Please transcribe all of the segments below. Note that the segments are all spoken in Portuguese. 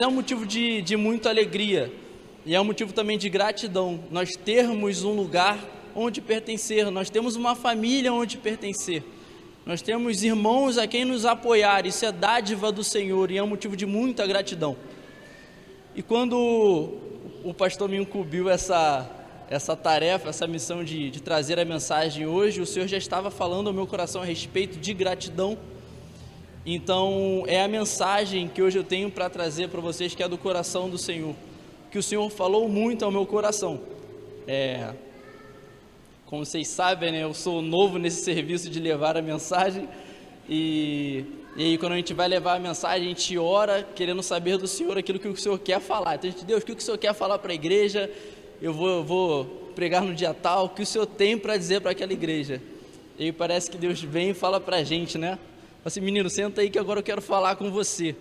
É um motivo de muita alegria e é um motivo também de gratidão, nós termos um lugar onde pertencer, nós temos uma família onde pertencer, nós temos irmãos a quem nos apoiar, isso é dádiva do Senhor e é um motivo de muita gratidão. E quando o pastor me incumbiu essa tarefa, essa missão de trazer a mensagem hoje, o Senhor já estava falando ao meu coração a respeito de gratidão. Então é a mensagem que hoje eu tenho para trazer para vocês, que é do coração do Senhor, que o Senhor falou muito ao meu coração. Como vocês sabem, né, eu sou novo nesse serviço de levar a mensagem, e aí quando a gente vai levar a mensagem, a gente ora querendo saber do Senhor aquilo que o Senhor quer falar. Então a gente, Deus, o que o Senhor quer falar para a igreja? Eu vou pregar no dia tal, o que o Senhor tem para dizer para aquela igreja? E aí parece que Deus vem e fala para a gente, né? Assim, menino, senta aí que agora eu quero falar com você.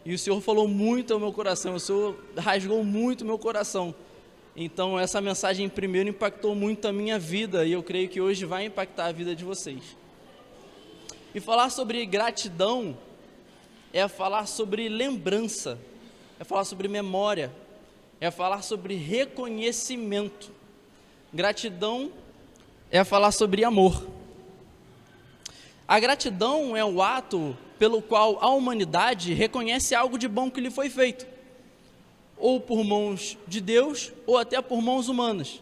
E o Senhor falou muito ao meu coração, o Senhor rasgou muito o meu coração. Então essa mensagem primeiro impactou muito a minha vida, e eu creio que hoje vai impactar a vida de vocês. E falar sobre gratidão é falar sobre lembrança, é falar sobre memória, é falar sobre reconhecimento. Gratidão é falar sobre amor. A gratidão é o ato pelo qual a humanidade reconhece algo de bom que lhe foi feito, ou por mãos de Deus, ou até por mãos humanas.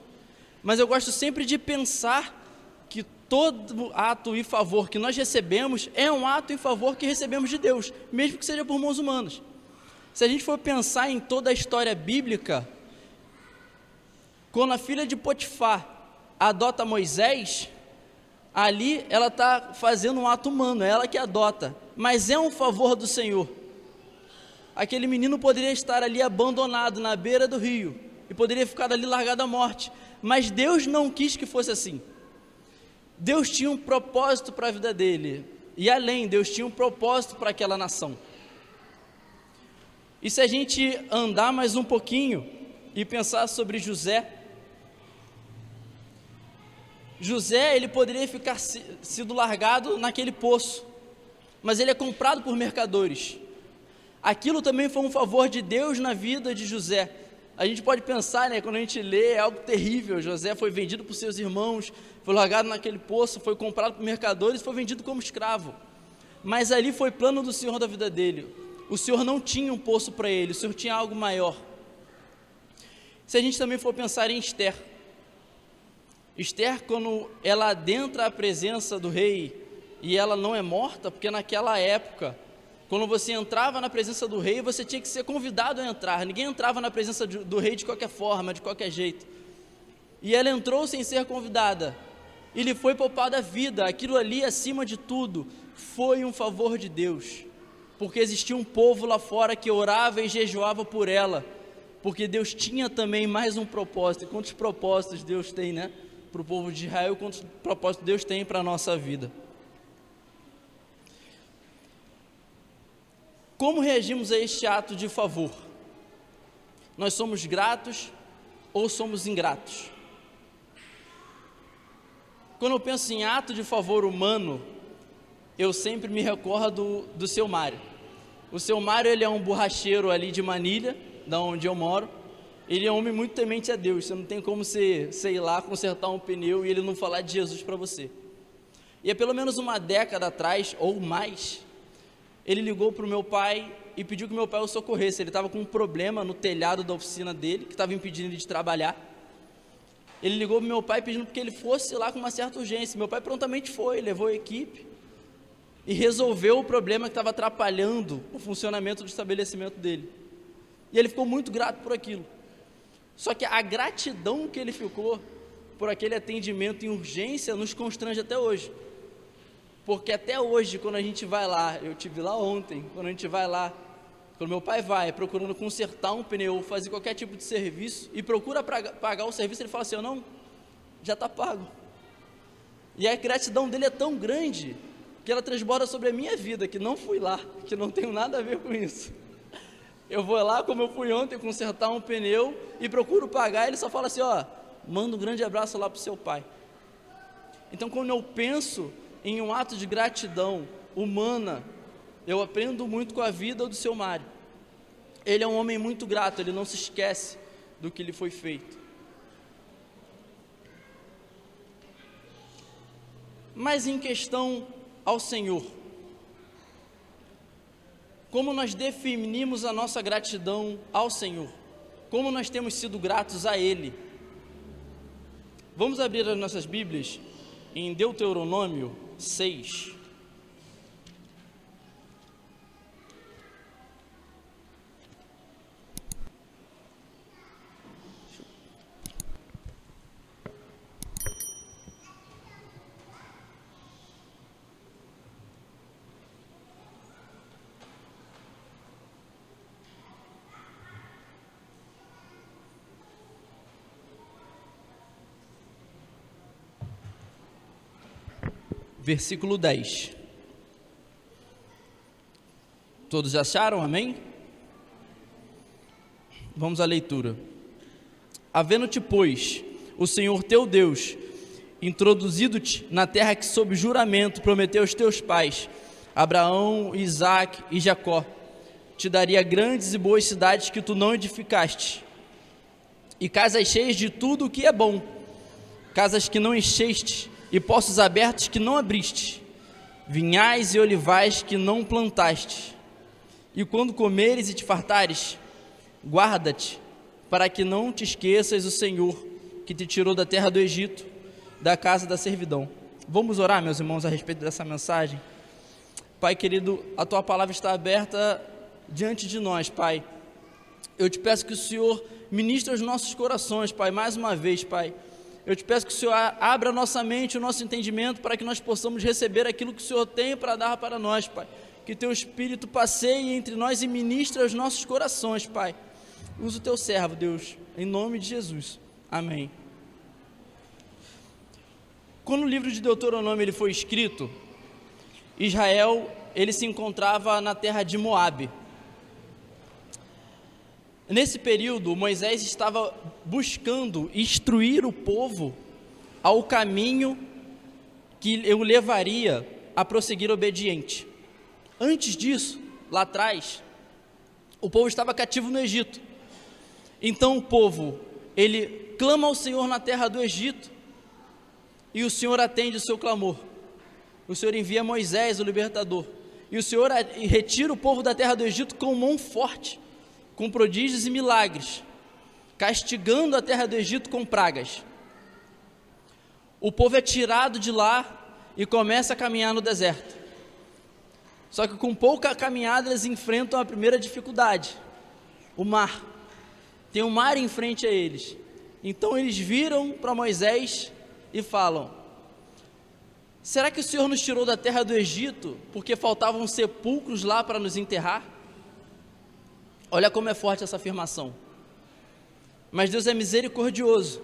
Mas eu gosto sempre de pensar que todo ato e favor que nós recebemos é um ato em favor que recebemos de Deus, mesmo que seja por mãos humanas. Se a gente for pensar em toda a história bíblica, quando a filha de Potifar adota Moisés, ali ela está fazendo um ato humano, é ela que adota, mas é um favor do Senhor. Aquele menino poderia estar ali abandonado na beira do rio, e poderia ficar ali largado à morte, mas Deus não quis que fosse assim. Deus tinha um propósito para a vida dele, e além, Deus tinha um propósito para aquela nação. E se a gente andar mais um pouquinho e pensar sobre José, ele poderia ficar sido largado naquele poço, mas ele é comprado por mercadores. Aquilo também foi um favor de Deus na vida de José. A gente pode pensar, né, quando a gente lê, é algo terrível. José foi vendido por seus irmãos, foi largado naquele poço, foi comprado por mercadores, foi vendido como escravo. Mas ali foi plano do Senhor da vida dele. O Senhor não tinha um poço para ele, o Senhor tinha algo maior. Se a gente também for pensar em Esther, quando ela adentra a presença do rei, e ela não é morta, porque naquela época, quando você entrava na presença do rei, você tinha que ser convidado a entrar, ninguém entrava na presença do rei de qualquer forma, de qualquer jeito, e ela entrou sem ser convidada, e lhe foi poupada a vida. Aquilo ali, acima de tudo, foi um favor de Deus, porque existia um povo lá fora que orava e jejuava por ela, porque Deus tinha também mais um propósito. E quantos propósitos Deus tem, né? Para o povo de Israel, quantos propósitos Deus tem para a nossa vida. Como reagimos a este ato de favor? Nós somos gratos ou somos ingratos? Quando eu penso em ato de favor humano, eu sempre me recordo do seu Mário. O seu Mário, ele é um borracheiro ali de Manilha, da onde eu moro. Ele é um homem muito temente a Deus. Você não tem como você ir lá consertar um pneu e ele não falar de Jesus para você. E há pelo menos uma década atrás, ou mais, ele ligou para o meu pai e pediu que meu pai o socorresse. Ele estava com um problema no telhado da oficina dele, que estava impedindo ele de trabalhar. Ele ligou para o meu pai pedindo que ele fosse lá com uma certa urgência. Meu pai prontamente foi, levou a equipe e resolveu o problema que estava atrapalhando o funcionamento do estabelecimento dele. E ele ficou muito grato por aquilo. Só que a gratidão que ele ficou por aquele atendimento em urgência nos constrange até hoje. Porque até hoje, quando a gente vai lá, eu estive lá ontem, quando a gente vai lá, quando meu pai vai procurando consertar um pneu, fazer qualquer tipo de serviço, e procura pagar o serviço, ele fala assim: não, já está pago. E a gratidão dele é tão grande, que ela transborda sobre a minha vida, que não fui lá, que não tenho nada a ver com isso. Eu vou lá, como eu fui ontem, consertar um pneu, e procuro pagar, ele só fala assim: manda um grande abraço lá para o seu pai. Então, quando eu penso em um ato de gratidão humana, eu aprendo muito com a vida do seu Mário. ele é um homem muito grato, ele não se esquece do que lhe foi feito. Mas em questão ao Senhor, como nós definimos a nossa gratidão ao Senhor? Como nós temos sido gratos a Ele? Vamos abrir as nossas Bíblias em Deuteronômio 6. Versículo 10. Todos acharam? Amém? Vamos à leitura. Havendo-te, pois, o Senhor teu Deus introduzido-te na terra que sob juramento prometeu aos teus pais, Abraão, Isaque e Jacó, te daria grandes e boas cidades que tu não edificaste, e casas cheias de tudo o que é bom, casas que não encheste, e poços abertos que não abriste, vinhais e olivais que não plantaste. E quando comeres e te fartares, guarda-te, para que não te esqueças o Senhor, que te tirou da terra do Egito, da casa da servidão. Vamos orar, meus irmãos, a respeito dessa mensagem? Pai querido, a Tua palavra está aberta diante de nós, Pai. Eu te peço que o Senhor ministre os nossos corações, Pai, mais uma vez, Pai. Eu te peço que o Senhor abra a nossa mente, o nosso entendimento, para que nós possamos receber aquilo que o Senhor tem para dar para nós, Pai. Que Teu Espírito passeie entre nós e ministre aos nossos corações, Pai. Usa o Teu servo, Deus, em nome de Jesus. Amém. Quando o livro de Deuteronômio ele foi escrito, Israel ele se encontrava na terra de Moabe. Nesse período, Moisés estava buscando instruir o povo ao caminho que o levaria a prosseguir obediente. Antes disso, lá atrás, o povo estava cativo no Egito. Então o povo, ele clama ao Senhor na terra do Egito, e o Senhor atende o seu clamor. O Senhor envia Moisés, o libertador, e o Senhor retira o povo da terra do Egito com mão forte, com prodígios e milagres, castigando a terra do Egito com pragas. O povo é tirado de lá e começa a caminhar no deserto. Só que com pouca caminhada eles enfrentam a primeira dificuldade, o mar. Tem um mar em frente a eles. Então eles viram para Moisés e falam: será que o Senhor nos tirou da terra do Egito porque faltavam sepulcros lá para nos enterrar? Olha como é forte essa afirmação. Mas Deus é misericordioso.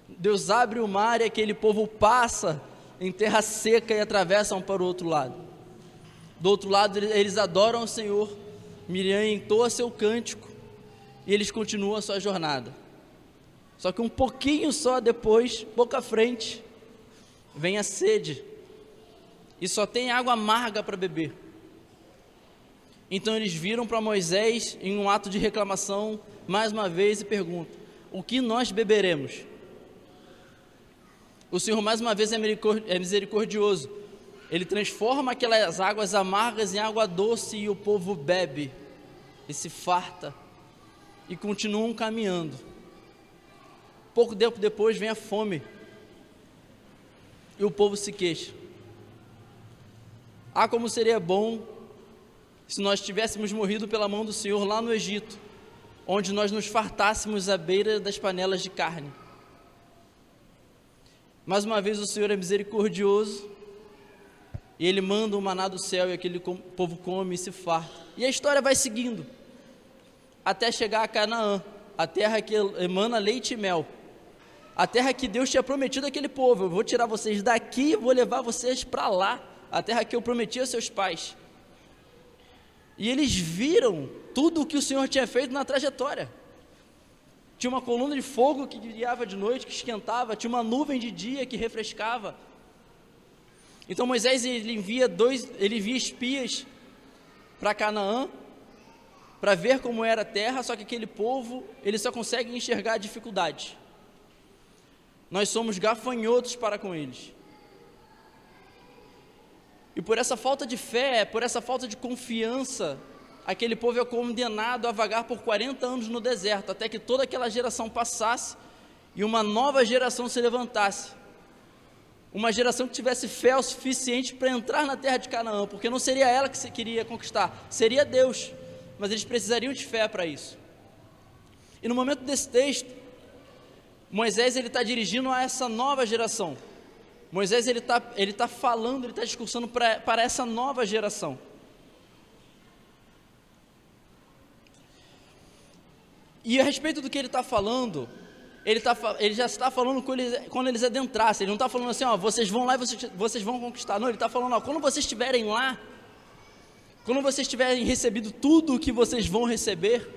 Deus abre o mar e aquele povo passa em terra seca e atravessam para o outro lado. Do outro lado eles adoram o Senhor, Miriam entoa seu cântico e eles continuam a sua jornada. Só que um pouquinho só depois, pouco à frente, vem a sede e só tem água amarga para beber. Então eles viram para Moisés em um ato de reclamação mais uma vez e perguntam: o que nós beberemos? O Senhor mais uma vez é misericordioso. Ele transforma aquelas águas amargas em água doce e o povo bebe e se farta e continuam caminhando. Pouco tempo depois vem a fome e o povo se queixa. Ah, como seria bom se nós tivéssemos morrido pela mão do Senhor lá no Egito, onde nós nos fartássemos à beira das panelas de carne. Mais uma vez o Senhor é misericordioso e Ele manda um maná do céu e aquele povo come e se farta. E a história vai seguindo até chegar a Canaã, a terra que emana leite e mel, a terra que Deus tinha prometido àquele povo: eu vou tirar vocês daqui e vou levar vocês para lá, a terra que eu prometi aos seus pais. E eles viram tudo o que o Senhor tinha feito na trajetória. Tinha uma coluna de fogo que guiava de noite, que esquentava, tinha uma nuvem de dia que refrescava. Então Moisés ele envia espias para Canaã, para ver como era a terra, só que aquele povo, ele só consegue enxergar a dificuldade. Nós somos gafanhotos para com eles. E por essa falta de fé, por essa falta de confiança, aquele povo é condenado a vagar por 40 anos no deserto, até que toda aquela geração passasse e uma nova geração se levantasse. Uma geração que tivesse fé o suficiente para entrar na terra de Canaã, porque não seria ela que se queria conquistar, seria Deus, mas eles precisariam de fé para isso. E no momento desse texto, Moisés está dirigindo a essa nova geração. Moisés ele tá falando, ele está discursando para essa nova geração. E a respeito do que ele está falando, ele já está falando quando eles adentrassem. Ele não está falando assim, ó, vocês vão lá e vocês vão conquistar. Não, ele está falando, ó, quando vocês estiverem lá, quando vocês tiverem recebido tudo o que vocês vão receber,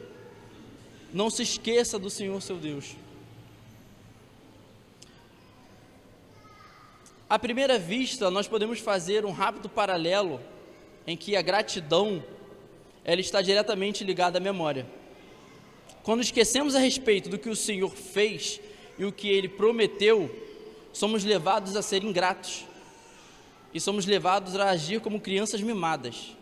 não se esqueça do Senhor seu Deus. À primeira vista, nós podemos fazer um rápido paralelo em que a gratidão, ela está diretamente ligada à memória. Quando esquecemos a respeito do que o Senhor fez e o que Ele prometeu, somos levados a ser ingratos e somos levados a agir como crianças mimadas.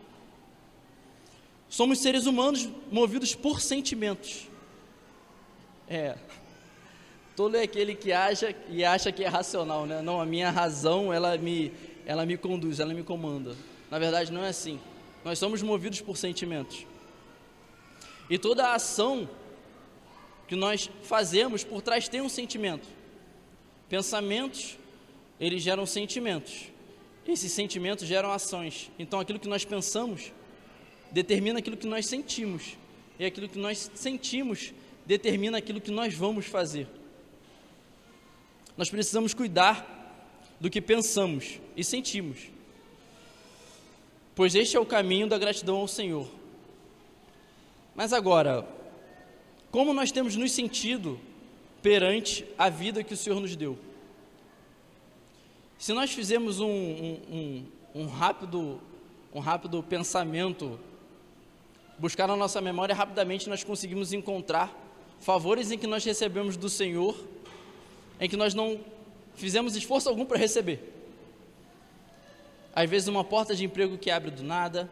Somos seres humanos movidos por sentimentos. Tolo é aquele que acha que é racional, né? Não, a minha razão, ela me conduz, ela me comanda. Na verdade, não é assim. Nós somos movidos por sentimentos. E toda a ação que nós fazemos, por trás tem um sentimento. Pensamentos, eles geram sentimentos. Esses sentimentos geram ações. Então, aquilo que nós pensamos determina aquilo que nós sentimos. E aquilo que nós sentimos determina aquilo que nós vamos fazer. Nós precisamos cuidar do que pensamos e sentimos, pois este é o caminho da gratidão ao Senhor. Mas agora, como nós temos nos sentido perante a vida que o Senhor nos deu? Se nós fizermos um rápido pensamento, buscar na nossa memória, rapidamente nós conseguimos encontrar favores em que nós recebemos do Senhor, em que nós não fizemos esforço algum para receber. Às vezes uma porta de emprego que abre do nada,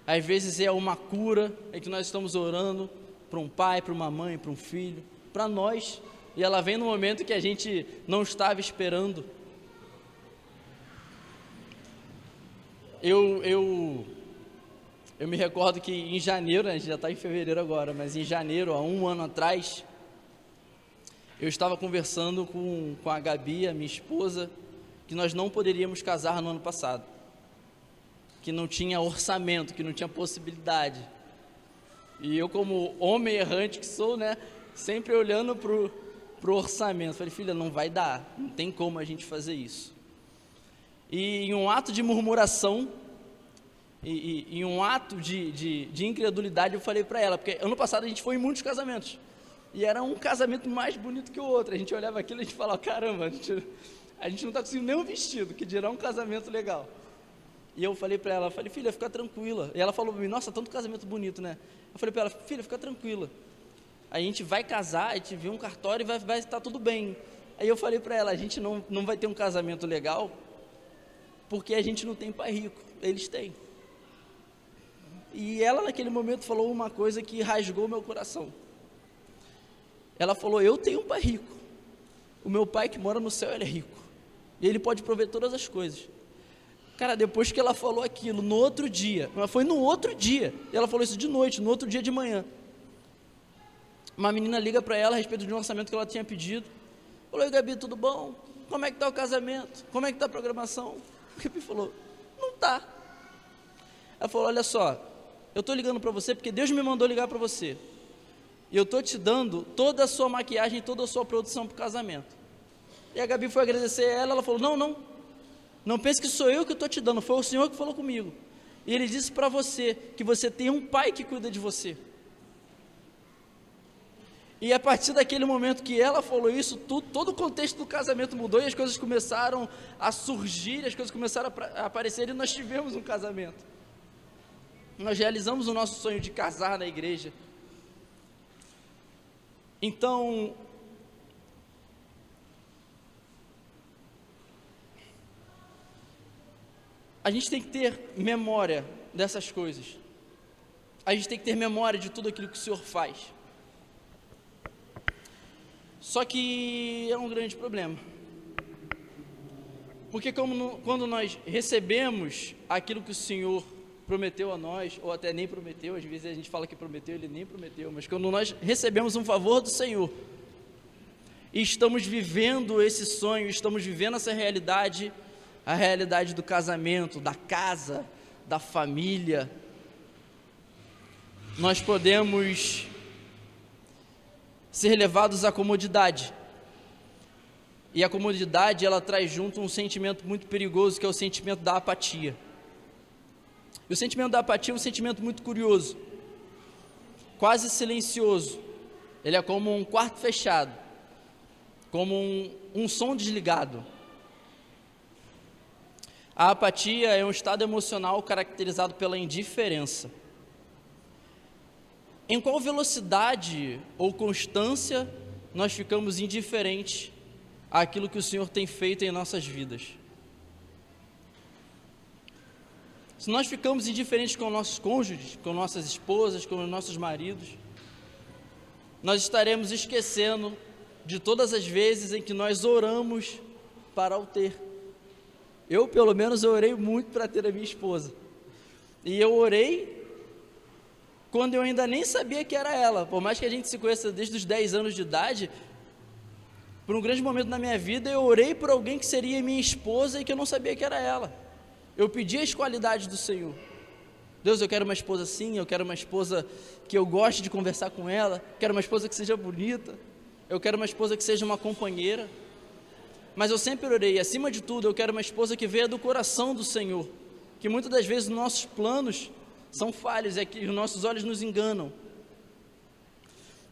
às vezes é uma cura em que nós estamos orando para um pai, para uma mãe, para um filho, para nós, e ela vem no momento que a gente não estava esperando. Eu me recordo que em janeiro, a gente já está em fevereiro agora, mas em janeiro, há um ano atrás, eu estava conversando com a Gabi, a minha esposa, que nós não poderíamos casar no ano passado, que não tinha orçamento, que não tinha possibilidade. E eu, como homem errante que sou, né, sempre olhando pro orçamento, falei, filha, não vai dar, não tem como a gente fazer isso. E em um ato de murmuração, e em um ato de incredulidade, eu falei para ela, porque ano passado a gente foi em muitos casamentos, e era um casamento mais bonito que o outro. A gente olhava aquilo e a gente falava, caramba, a gente não está conseguindo nem um vestido, que dirá um casamento legal. E eu falei para ela, filha, fica tranquila. E ela falou para mim, nossa, tanto casamento bonito, né? Eu falei para ela, filha, fica tranquila. A gente vai casar, a gente vê um cartório e vai estar tudo bem. Aí eu falei para ela, a gente não vai ter um casamento legal, porque a gente não tem pai rico, eles têm. E ela naquele momento falou uma coisa que rasgou meu coração. Ela falou, eu tenho um pai rico, o meu pai que mora no céu, ele é rico, e ele pode prover todas as coisas. Cara, depois que ela falou aquilo, no outro dia, foi no outro dia, e ela falou isso de noite, no outro dia de manhã, uma menina liga para ela a respeito de um orçamento que ela tinha pedido. Falou, Gabi, tudo bom? Como é que está o casamento? Como é que está a programação? A Gabi falou, não está. Ela falou, olha só, eu estou ligando para você porque Deus me mandou ligar para você, e eu estou te dando toda a sua maquiagem, toda a sua produção para o casamento. E a Gabi foi agradecer a ela falou, não pense que sou eu que estou te dando, foi o Senhor que falou comigo, e Ele disse para você, que você tem um pai que cuida de você. E a partir daquele momento que ela falou isso, todo o contexto do casamento mudou, e as coisas começaram a surgir, as coisas começaram a aparecer, e nós tivemos um casamento. nós realizamos o nosso sonho de casar na igreja. Então, a gente tem que ter memória dessas coisas. A gente tem que ter memória de tudo aquilo que o Senhor faz. Só que é um grande problema. Porque quando nós recebemos aquilo que o Senhor prometeu a nós, ou até nem prometeu, às vezes a gente fala que prometeu, Ele nem prometeu, mas quando nós recebemos um favor do Senhor, e estamos vivendo esse sonho, estamos vivendo essa realidade, a realidade do casamento, da casa, da família, nós podemos ser levados à comodidade. E a comodidade, ela traz junto um sentimento muito perigoso, que é o sentimento da apatia. E o sentimento da apatia é um sentimento muito curioso, quase silencioso. Ele é como um quarto fechado, como um som desligado. A apatia é um estado emocional caracterizado pela indiferença. Em qual velocidade ou constância nós ficamos indiferentes àquilo que o Senhor tem feito em nossas vidas? Se nós ficamos indiferentes com nossos cônjuges, com nossas esposas, com nossos maridos, nós estaremos esquecendo de todas as vezes em que nós oramos para o ter. Eu, pelo menos, eu orei muito para ter a minha esposa. E eu orei quando eu ainda nem sabia que era ela. Por mais que a gente se conheça desde os 10 anos de idade, por um grande momento na minha vida, eu orei por alguém que seria minha esposa e que eu não sabia que era ela. Eu pedi as qualidades do Senhor. Deus, eu quero uma esposa assim, eu quero uma esposa que eu goste de conversar com ela, quero uma esposa que seja bonita, eu quero uma esposa que seja uma companheira. Mas eu sempre orei, acima de tudo, eu quero uma esposa que venha do coração do Senhor, que muitas das vezes nossos planos são falhos, é que os nossos olhos nos enganam.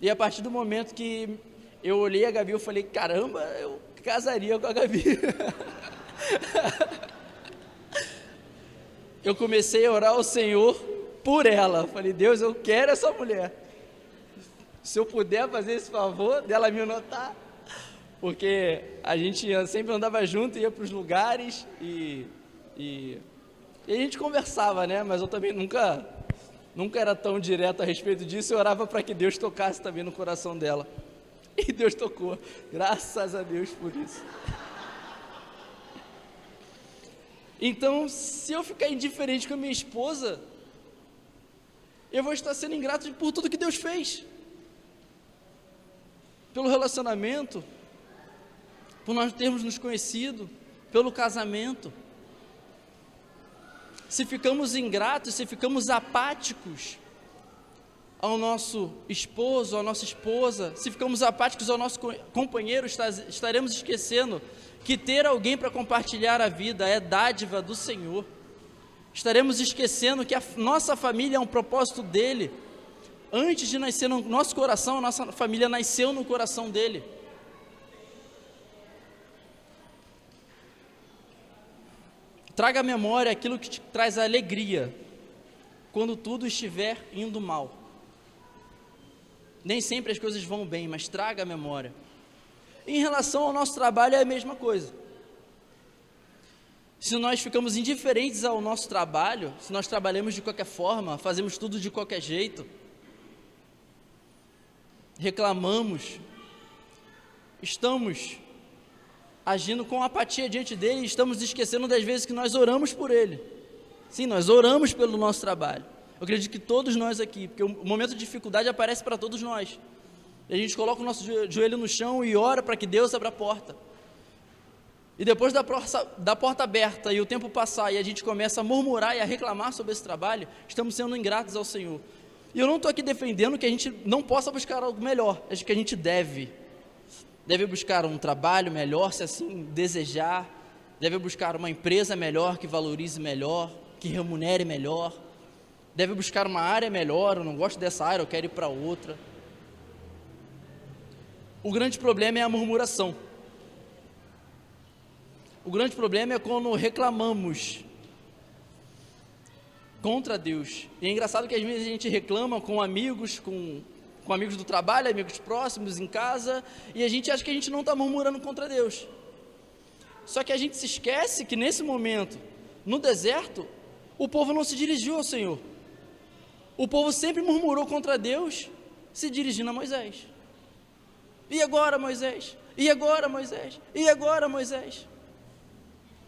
E a partir do momento que eu olhei a Gabi, eu falei, caramba, eu casaria com a Gabi. Eu comecei a orar ao Senhor por ela. Falei, Deus, eu quero essa mulher. Se eu puder fazer esse favor dela me notar, porque a gente sempre andava junto, ia para os lugares e a gente conversava, né? Mas eu também nunca era tão direto a respeito disso. Eu orava para que Deus tocasse também no coração dela. E Deus tocou. Graças a Deus por isso. Então, se eu ficar indiferente com a minha esposa, eu vou estar sendo ingrato por tudo que Deus fez. Pelo relacionamento, por nós termos nos conhecido, pelo casamento. Se ficamos ingratos, se ficamos apáticos ao nosso esposo, à nossa esposa, se ficamos apáticos ao nosso companheiro, estaremos esquecendo que ter alguém para compartilhar a vida é dádiva do Senhor. Estaremos esquecendo que a nossa família é um propósito dEle. Antes de nascer no nosso coração, a nossa família nasceu no coração dEle. Traga à memória aquilo que te traz alegria, quando tudo estiver indo mal. Nem sempre as coisas vão bem, mas traga à memória. Em relação ao nosso trabalho é a mesma coisa. Se nós ficamos indiferentes ao nosso trabalho, se nós trabalhamos de qualquer forma, fazemos tudo de qualquer jeito, reclamamos, estamos agindo com apatia diante dele, e estamos esquecendo das vezes que nós oramos por ele. Sim, nós oramos pelo nosso trabalho. Eu acredito que todos nós aqui, porque o momento de dificuldade aparece para todos nós. E a gente coloca o nosso joelho no chão e ora para que Deus abra a porta. E depois da porta aberta e o tempo passar e a gente começa a murmurar e a reclamar sobre esse trabalho, estamos sendo ingratos ao Senhor. E eu não estou aqui defendendo que a gente não possa buscar algo melhor, acho que a gente deve buscar um trabalho melhor, se assim desejar, deve buscar uma empresa melhor, que valorize melhor, que remunere melhor, deve buscar uma área melhor, eu não gosto dessa área, eu quero ir para outra. O grande problema é a murmuração. O grande problema é quando reclamamos. contra Deus. E é engraçado que às vezes a gente reclama com amigos, com amigos do trabalho, amigos próximos, em casa, e a gente acha que a gente não está murmurando contra Deus. Só que a gente se esquece que nesse momento, no deserto, o povo não se dirigiu ao Senhor. O povo sempre murmurou contra Deus, se dirigindo a Moisés. E agora, Moisés? E agora, Moisés? E agora, Moisés?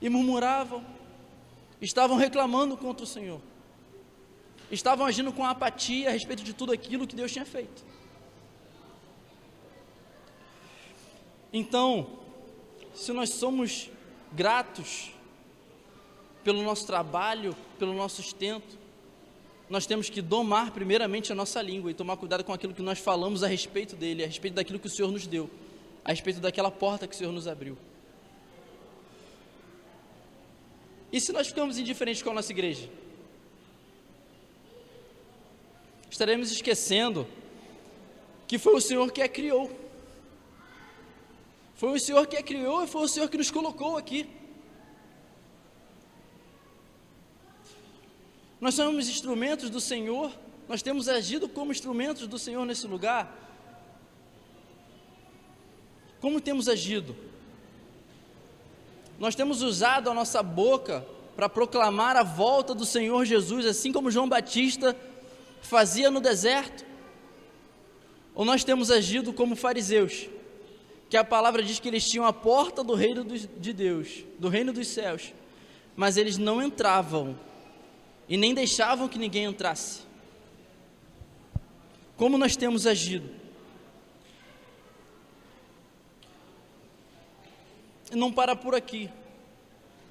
E murmuravam, estavam reclamando contra o Senhor, estavam agindo com apatia a respeito de tudo aquilo que Deus tinha feito. Então, se nós somos gratos pelo nosso trabalho, pelo nosso sustento, nós temos que domar primeiramente a nossa língua e tomar cuidado com aquilo que nós falamos a respeito dele, a respeito daquilo que o Senhor nos deu, a respeito daquela porta que o Senhor nos abriu. E se nós ficamos indiferentes com a nossa igreja? Estaremos esquecendo que foi o Senhor que a criou. Foi o Senhor que a criou e foi o Senhor que nos colocou aqui. Nós somos instrumentos do Senhor, nós temos agido como instrumentos do Senhor nesse lugar. Como temos agido? Nós temos usado a nossa boca para proclamar a volta do Senhor Jesus, assim como João Batista fazia no deserto? Ou nós temos agido como fariseus, que a palavra diz que eles tinham a porta do reino de Deus, do reino dos céus, mas eles não entravam e nem deixavam que ninguém entrasse? Como nós temos agido? E não para por aqui.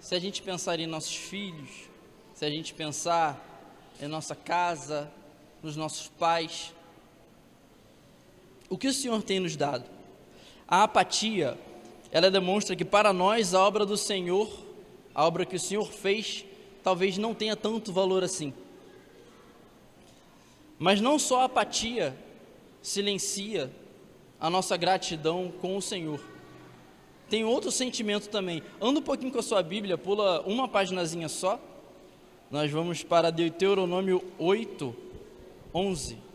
Se a gente pensar em nossos filhos, se a gente pensar em nossa casa, nos nossos pais, o que o Senhor tem nos dado? A apatia, ela demonstra que para nós a obra do Senhor, a obra que o Senhor fez, talvez não tenha tanto valor assim. Mas não só a apatia silencia a nossa gratidão com o Senhor. Tem outro sentimento também. Anda um pouquinho com a sua Bíblia, pula uma paginazinha só. Nós vamos para Deuteronômio 8, 11.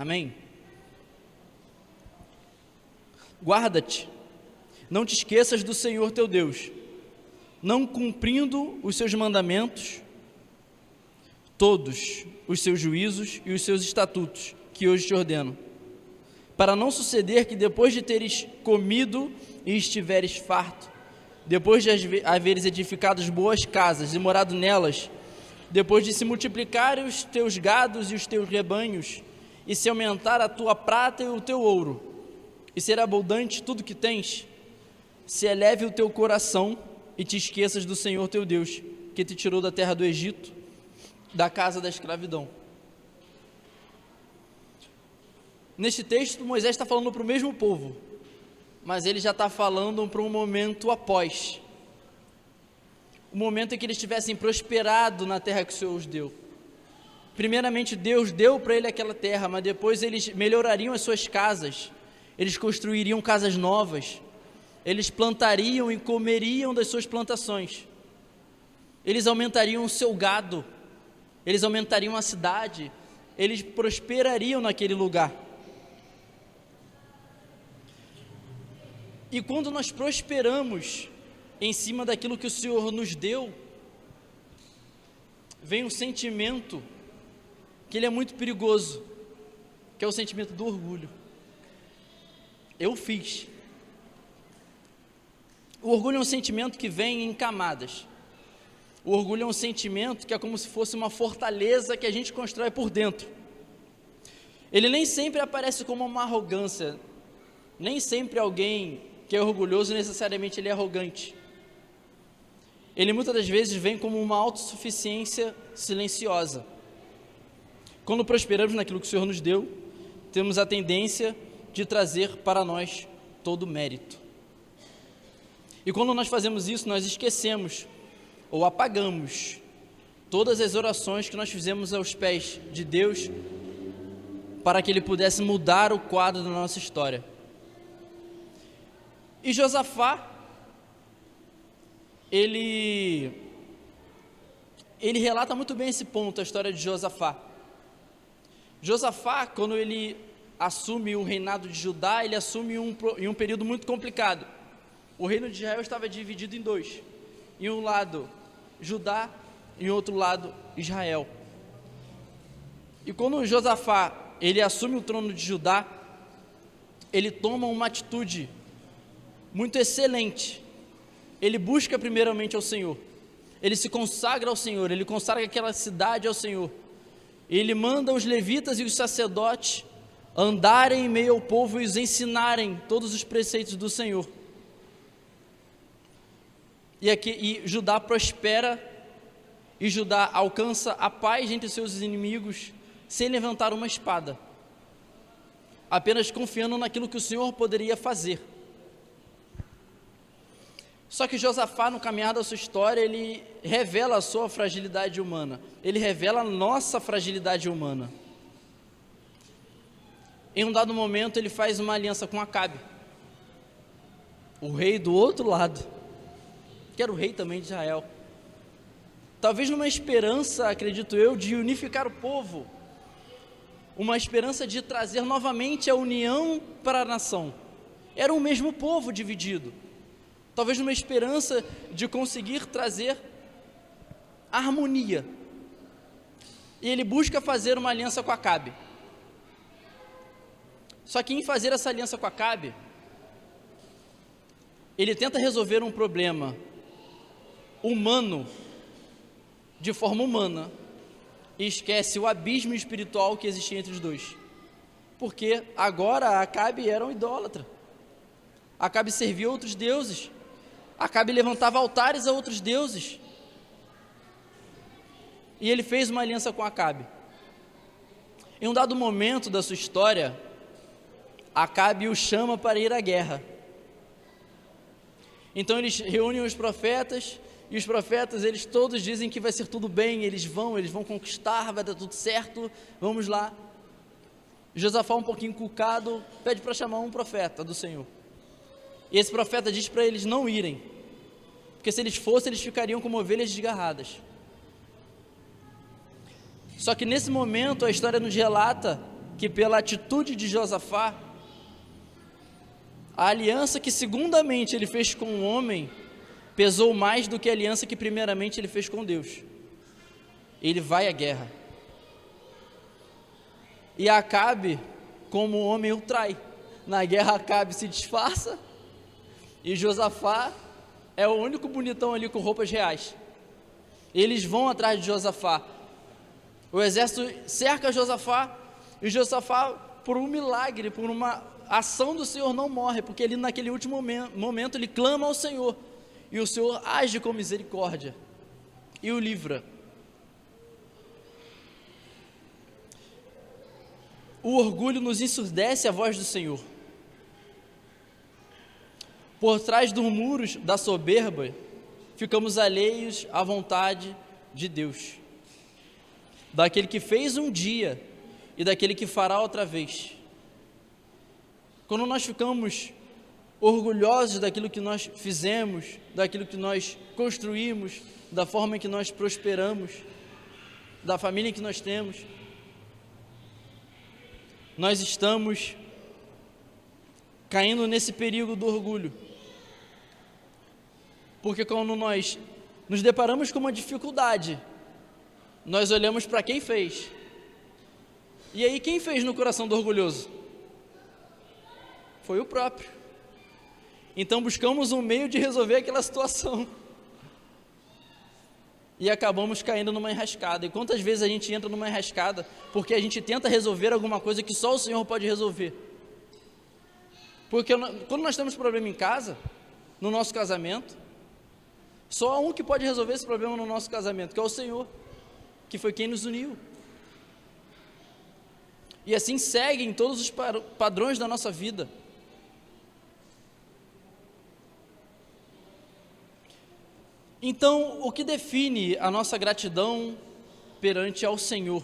Amém? Guarda-te, não te esqueças do Senhor teu Deus, não cumprindo os seus mandamentos, todos os seus juízos e os seus estatutos, que hoje te ordeno, para não suceder que depois de teres comido e estiveres farto, depois de haveres edificado boas casas e morado nelas, depois de se multiplicarem os teus gados e os teus rebanhos, e se aumentar a tua prata e o teu ouro, e ser abundante tudo que tens, se eleve o teu coração e te esqueças do Senhor teu Deus, que te tirou da terra do Egito, da casa da escravidão. Neste texto, Moisés está falando para o mesmo povo, mas ele já está falando para um momento após, o momento em que eles tivessem prosperado na terra que o Senhor os deu. Primeiramente, Deus deu para ele aquela terra, mas depois eles melhorariam as suas casas, eles construiriam casas novas, eles plantariam e comeriam das suas plantações, eles aumentariam o seu gado, eles aumentariam a cidade, eles prosperariam naquele lugar. E quando nós prosperamos em cima daquilo que o Senhor nos deu, vem um sentimento que ele é muito perigoso, que é o sentimento do orgulho. Eu fiz. O orgulho é um sentimento que vem em camadas. O orgulho é um sentimento que é como se fosse uma fortaleza que a gente constrói por dentro. Ele nem sempre aparece como uma arrogância. Nem sempre alguém que é orgulhoso necessariamente ele é arrogante. Ele muitas das vezes vem como uma autossuficiência silenciosa. Quando prosperamos naquilo que o Senhor nos deu, temos a tendência de trazer para nós todo o mérito. E quando nós fazemos isso, nós esquecemos ou apagamos todas as orações que nós fizemos aos pés de Deus para que Ele pudesse mudar o quadro da nossa história. E Josafá, ele relata muito bem esse ponto, a história de Josafá. Josafá, quando ele assume o reinado de Judá, ele assume em um período muito complicado. O reino de Israel estava dividido em dois. Em um lado, Judá, e em outro lado, Israel. E quando Josafá, ele assume o trono de Judá, ele toma uma atitude muito excelente. Ele busca primeiramente ao Senhor. Ele se consagra ao Senhor, ele consagra aquela cidade ao Senhor. Ele manda os levitas e os sacerdotes andarem em meio ao povo e os ensinarem todos os preceitos do Senhor. E Judá prospera, e Judá alcança a paz entre seus inimigos, sem levantar uma espada, apenas confiando naquilo que o Senhor poderia fazer. Só que Josafá, no caminhar da sua história, ele revela a sua fragilidade humana, ele revela a nossa fragilidade humana. Em um dado momento, ele faz uma aliança com Acabe, o rei do outro lado, que era o rei também de Israel. Talvez numa esperança, acredito eu, de unificar o povo, uma esperança de trazer novamente a união para a nação. Era o mesmo povo dividido. Talvez numa esperança de conseguir trazer harmonia. E ele busca fazer uma aliança com Acabe. Só que em fazer essa aliança com Acabe, ele tenta resolver um problema humano, de forma humana, e esquece o abismo espiritual que existia entre os dois. Porque agora Acabe era um idólatra. Acabe servia a outros deuses. Acabe levantava altares a outros deuses. E ele fez uma aliança com Acabe. Em um dado momento da sua história, Acabe o chama para ir à guerra. Então eles reúnem os profetas, e os profetas, eles todos dizem que vai ser tudo bem, eles vão conquistar, vai dar tudo certo, vamos lá. Josafá, um pouquinho encucado, pede para chamar um profeta do Senhor. E esse profeta diz para eles não irem, porque se eles fossem, eles ficariam como ovelhas desgarradas. Só que nesse momento, a história nos relata que pela atitude de Josafá, a aliança que segundamente ele fez com o homem, pesou mais do que a aliança que primeiramente ele fez com Deus. Ele vai à guerra. E Acabe, como homem, o trai. Na guerra, Acabe se disfarça, e Josafá é o único bonitão ali com roupas reais. Eles vão atrás de Josafá. O exército cerca Josafá, e Josafá, por um milagre, por uma ação do Senhor, não morre, porque ele naquele último momento ele clama ao Senhor, e o Senhor age com misericórdia e o livra. O orgulho nos ensurdece a voz do Senhor. Por trás dos muros da soberba, ficamos alheios à vontade de Deus, daquele que fez um dia e daquele que fará outra vez. Quando nós ficamos orgulhosos daquilo que nós fizemos, daquilo que nós construímos, da forma em que nós prosperamos, da família que nós temos, nós estamos caindo nesse perigo do orgulho. Porque quando nós nos deparamos com uma dificuldade, nós olhamos para quem fez. E aí, quem fez no coração do orgulhoso? Foi o próprio. Então buscamos um meio de resolver aquela situação. E acabamos caindo numa enrascada. E quantas vezes a gente entra numa enrascada porque a gente tenta resolver alguma coisa que só o Senhor pode resolver? Porque quando nós temos problema em casa, no nosso casamento, só há um que pode resolver esse problema no nosso casamento, que é o Senhor, que foi quem nos uniu. E assim segue em todos os padrões da nossa vida. Então, o que define a nossa gratidão perante ao Senhor?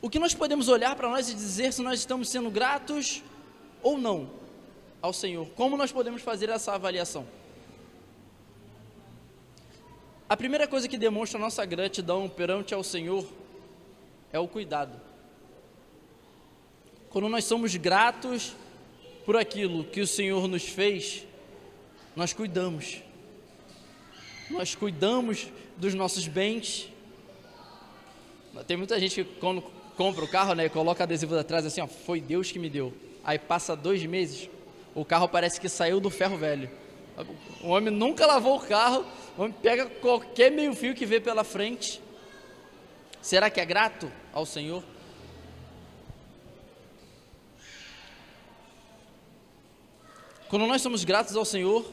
O que nós podemos olhar para nós e dizer se nós estamos sendo gratos ou não ao Senhor? Como nós podemos fazer essa avaliação? A primeira coisa que demonstra a nossa gratidão perante ao Senhor é o cuidado. Quando nós somos gratos por aquilo que o Senhor nos fez, nós cuidamos. Nós cuidamos dos nossos bens. Tem muita gente que quando compra o carro, né, coloca adesivo atrás assim, ó, foi Deus que me deu. Aí passa 2 meses, o carro parece que saiu do ferro velho. O homem nunca lavou o carro, o homem pega qualquer meio fio que vê pela frente. Será que é grato ao Senhor? Quando nós somos gratos ao Senhor,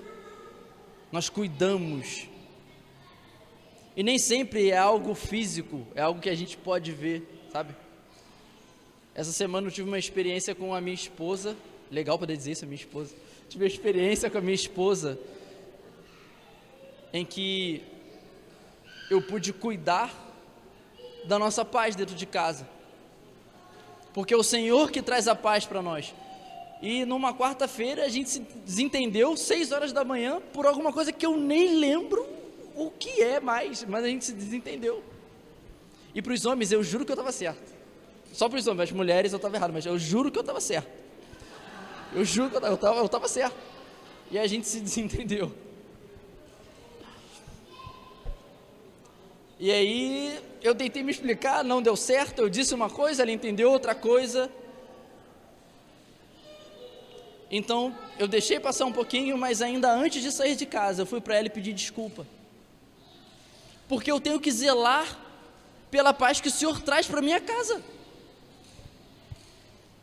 nós cuidamos. E nem sempre é algo físico, é algo que a gente pode ver, sabe? Essa semana eu tive uma experiência com a minha esposa, legal poder dizer isso, a minha esposa. Tive uma experiência com a minha esposa, em que eu pude cuidar da nossa paz dentro de casa. Porque é o Senhor que traz a paz para nós. E numa quarta-feira a gente se desentendeu, 6 horas da manhã, por alguma coisa que eu nem lembro o que é mais, mas a gente se desentendeu. E para os homens eu juro que eu estava certo. Só para os homens, as mulheres eu estava errado, mas eu juro que eu estava certo. Eu juro que eu estava certo. E a gente se desentendeu. E aí eu tentei me explicar, não deu certo, eu disse uma coisa, ela entendeu outra coisa. Então eu deixei passar um pouquinho, mas ainda antes de sair de casa, eu fui para ela e pedi desculpa. Porque eu tenho que zelar pela paz que o Senhor traz para minha casa.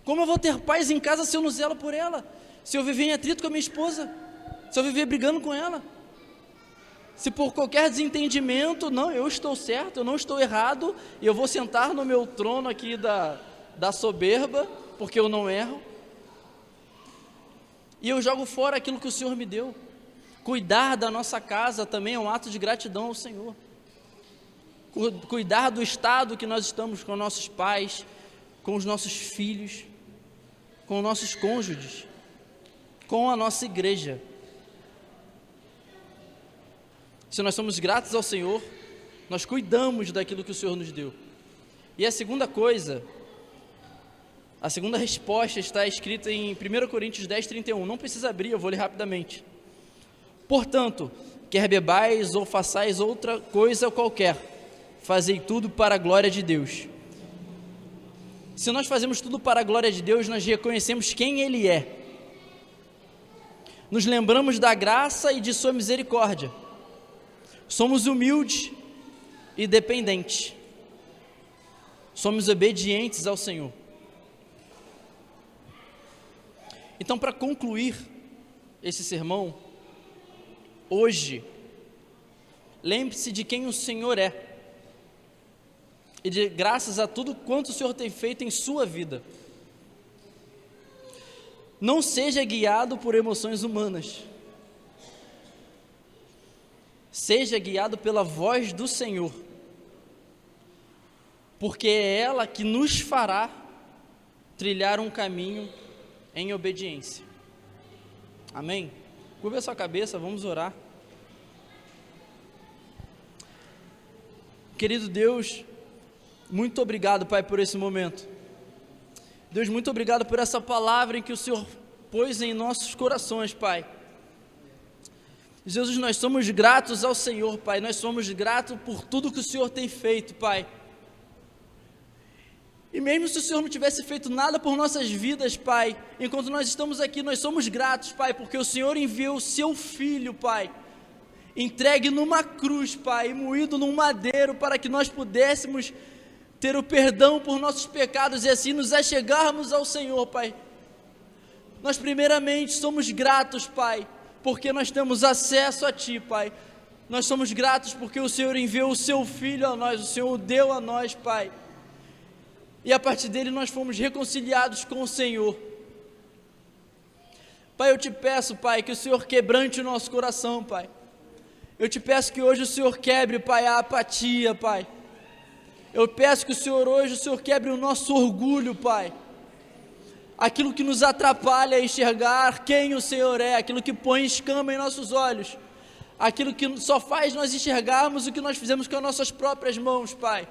Como eu vou ter paz em casa se eu não zelo por ela? Se eu viver em atrito com a minha esposa? Se eu viver brigando com ela? Se por qualquer desentendimento, não, eu estou certo, eu não estou errado, e eu vou sentar no meu trono aqui da soberba, porque eu não erro, e eu jogo fora aquilo que o Senhor me deu. Cuidar da nossa casa também é um ato de gratidão ao Senhor. Cuidar do estado que nós estamos com nossos pais, com os nossos filhos, com nossos cônjuges, com a nossa igreja. Se nós somos gratos ao Senhor, nós cuidamos daquilo que o Senhor nos deu. E a segunda coisa, a segunda resposta está escrita em 1 Coríntios 10, 31. Não precisa abrir, eu vou ler rapidamente. Portanto, quer bebais ou façais outra coisa qualquer, fazei tudo para a glória de Deus. Se nós fazemos tudo para a glória de Deus, nós reconhecemos quem Ele é. Nos lembramos da graça e de sua misericórdia. Somos humildes e dependentes. Somos obedientes ao Senhor. Então, para concluir esse sermão, hoje, lembre-se de quem o Senhor é. E de graças a tudo quanto o Senhor tem feito em sua vida. Não seja guiado por emoções humanas. Seja guiado pela voz do Senhor, porque é ela que nos fará trilhar um caminho em obediência. Amém? Curva a sua cabeça, vamos orar. Querido Deus, muito obrigado, Pai, por esse momento. Deus, muito obrigado por essa palavra em que o Senhor pôs em nossos corações, Pai. Jesus, nós somos gratos ao Senhor, Pai, nós somos gratos por tudo que o Senhor tem feito, Pai. E mesmo se o Senhor não tivesse feito nada por nossas vidas, Pai, enquanto nós estamos aqui, nós somos gratos, Pai, porque o Senhor enviou o seu Filho, Pai, entregue numa cruz, Pai, moído num madeiro, para que nós pudéssemos ter o perdão por nossos pecados e assim nos achegarmos ao Senhor, Pai. Nós primeiramente somos gratos, Pai, porque nós temos acesso a Ti, Pai. Nós somos gratos porque o Senhor enviou o Seu Filho a nós, o Senhor o deu a nós, Pai. E a partir dele nós fomos reconciliados com o Senhor. Pai, eu te peço, Pai, que o Senhor quebrante o nosso coração, Pai. Eu te peço que hoje o Senhor quebre, Pai, a apatia, Pai. Eu peço que hoje o Senhor quebre o nosso orgulho, Pai. Aquilo que nos atrapalha a enxergar quem o Senhor é, aquilo que põe escama em nossos olhos, aquilo que só faz nós enxergarmos o que nós fizemos com as nossas próprias mãos, Pai.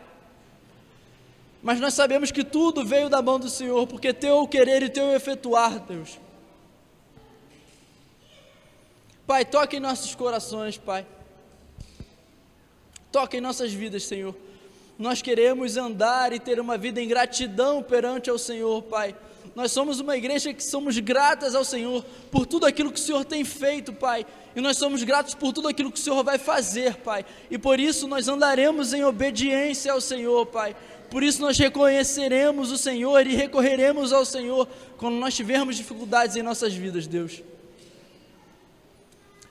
Mas nós sabemos que tudo veio da mão do Senhor, porque teu querer e teu efetuar, Deus. Pai, toque em nossos corações, Pai. Toque em nossas vidas, Senhor. Nós queremos andar e ter uma vida em gratidão perante ao Senhor, Pai. Nós somos uma igreja que somos gratas ao Senhor por tudo aquilo que o Senhor tem feito, Pai. E nós somos gratos por tudo aquilo que o Senhor vai fazer, Pai. E por isso nós andaremos em obediência ao Senhor, Pai. Por isso nós reconheceremos o Senhor e recorreremos ao Senhor quando nós tivermos dificuldades em nossas vidas, Deus.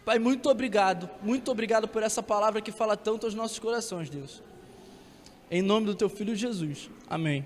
Pai, muito obrigado por essa palavra que fala tanto aos nossos corações, Deus. Em nome do teu Filho Jesus, amém.